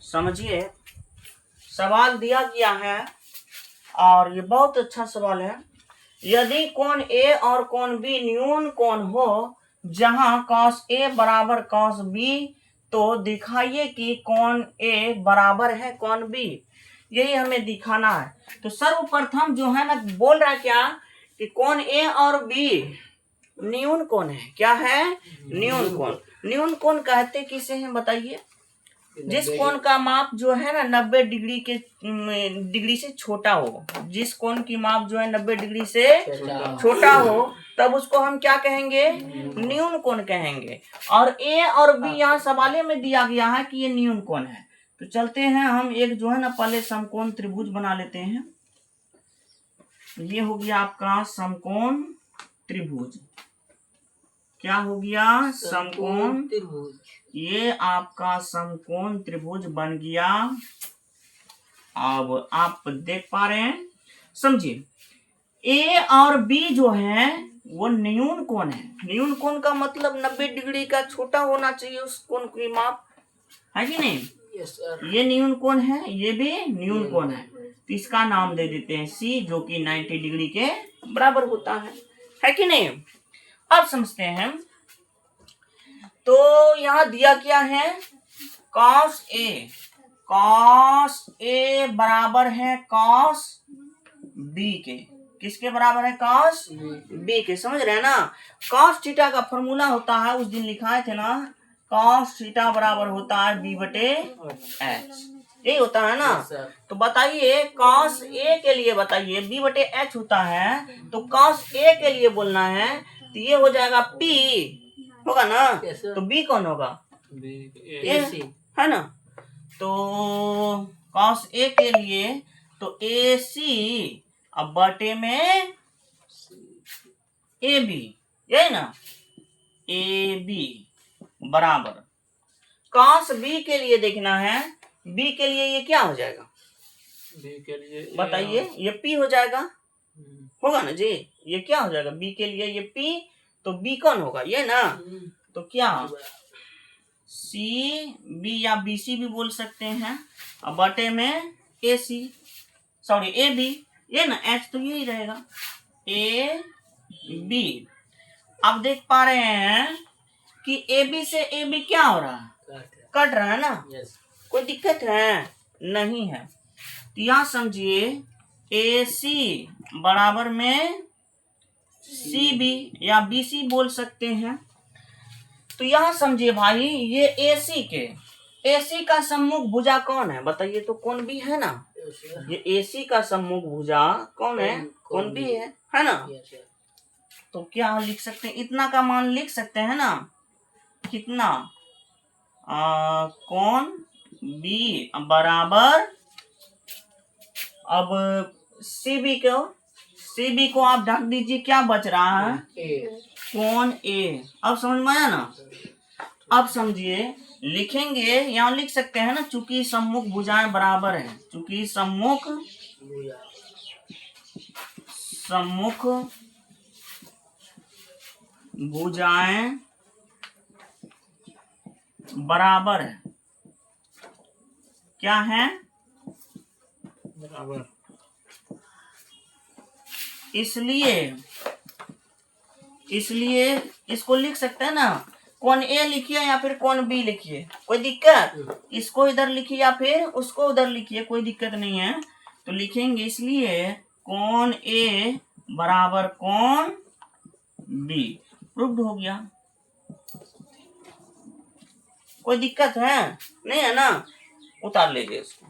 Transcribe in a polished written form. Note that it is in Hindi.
समझिए, सवाल दिया गया है और ये बहुत अच्छा सवाल है। यदि कोण ए और कोण बी न्यून कोण हो जहां cos ए बराबर cos बी, तो दिखाइए कि कोण ए बराबर है कोण बी। यही हमें दिखाना है। तो सर्वप्रथम जो है ना, बोल रहा है क्या कि कोण ए और बी न्यून कोण है। क्या है? न्यून कोण। न्यून कोण कहते किसे हैं बताइए? जिस कोण का माप जो है ना 90 डिग्री से छोटा हो, जिस कोण की माप जो है 90 डिग्री से छोटा हो, तब उसको हम क्या कहेंगे? न्यून कोण कहेंगे। और ए और बी यहाँ सवाले में दिया गया है कि ये न्यून कोण है। तो चलते हैं हम एक जो है ना पहले समकोण त्रिभुज बना लेते हैं। ये हो गया आपका समकोण त्रिभुज। क्या हो गया? समकोण त्रिभुज। ये आपका समकोण त्रिभुज बन गया। अब आप देख पा रहे हैं, समझिए, ए और बी जो है वो न्यून कोण है। न्यून कोण का मतलब 90 डिग्री का छोटा होना चाहिए उस कोण की माप, है कि नहीं? Yes sir. ये न्यून कोण है, ये भी न्यून कोण है। तो इसका नाम दे देते हैं सी, जो कि 90 डिग्री के बराबर होता है कि नहीं? अब समझते हैं। तो यहाँ दिया क्या है? cos ए बराबर है cos b के। किसके बराबर है? cos b के। समझ रहे हैं ना? cos थीटा का फॉर्मूला होता है, उस दिन लिखाए थे ना, cos थीटा बराबर होता है b बटे h। यही होता है ना? तो बताइए cos a के लिए बताइए, b बटे h होता है, तो cos a के लिए बोलना है, तो ये हो जाएगा p, होगा ना? तो b कौन होगा? ए है ना? तो cos a के लिए तो AC अब बटे में AB, यही ना? AB बराबर cos B के लिए देखना है, B के लिए ये क्या हो जाएगा? B के लिए बताइए, ये P हो जाएगा, होगा ना जी? ये क्या हो जाएगा? B के लिए ये P, तो B कौन होगा? ये ना? तो क्या CB या BC भी बोल सकते हैं, अब बटे में AC, सॉरी AB, ये ना H तो यही रहेगा AB। अब देख पा रहे हैं कि AB से AB क्या हो रहा है? कट रहा है ना? कोई दिक्कत है? नहीं है। तो यहाँ समझिए AC बराबर में CB या BC बोल सकते हैं। तो यहाँ समझिए भाई, ये AC का सम्मुख भुजा कौन है? बताइए तो कोण B है ना? ये AC का सम्मुख भुजा कौन है? कोण B है ना? तो क्या लिख सकते हैं? इतना का मान लिख सकते हैं ना? कितना? कोण B बराबर, अब CB को आप ढक दीजिए, क्या बच रहा है? कोण A। अब समझ में आया ना? अब समझिए, लिखेंगे, यहाँ लिख सकते हैं ना, चूंकि सम्मुख भुजाएं बराबर हैं, चूंकि सम्मुख भुजाएं बराबर है। क्या है? बराबर। इसलिए इसको लिख सकते हैं ना, कोण A लिखिए या फिर कोण B लिखिए, कोई दिक्कत? इसको इधर लिखिए या फिर उसको उधर लिखिए, कोई दिक्कत नहीं है। तो लिखेंगे इसलिए कोण A बराबर कोण B। प्रूव्ड हो गया। कोई दिक्कत है? नहीं है ना? उतार लीजिए इसको।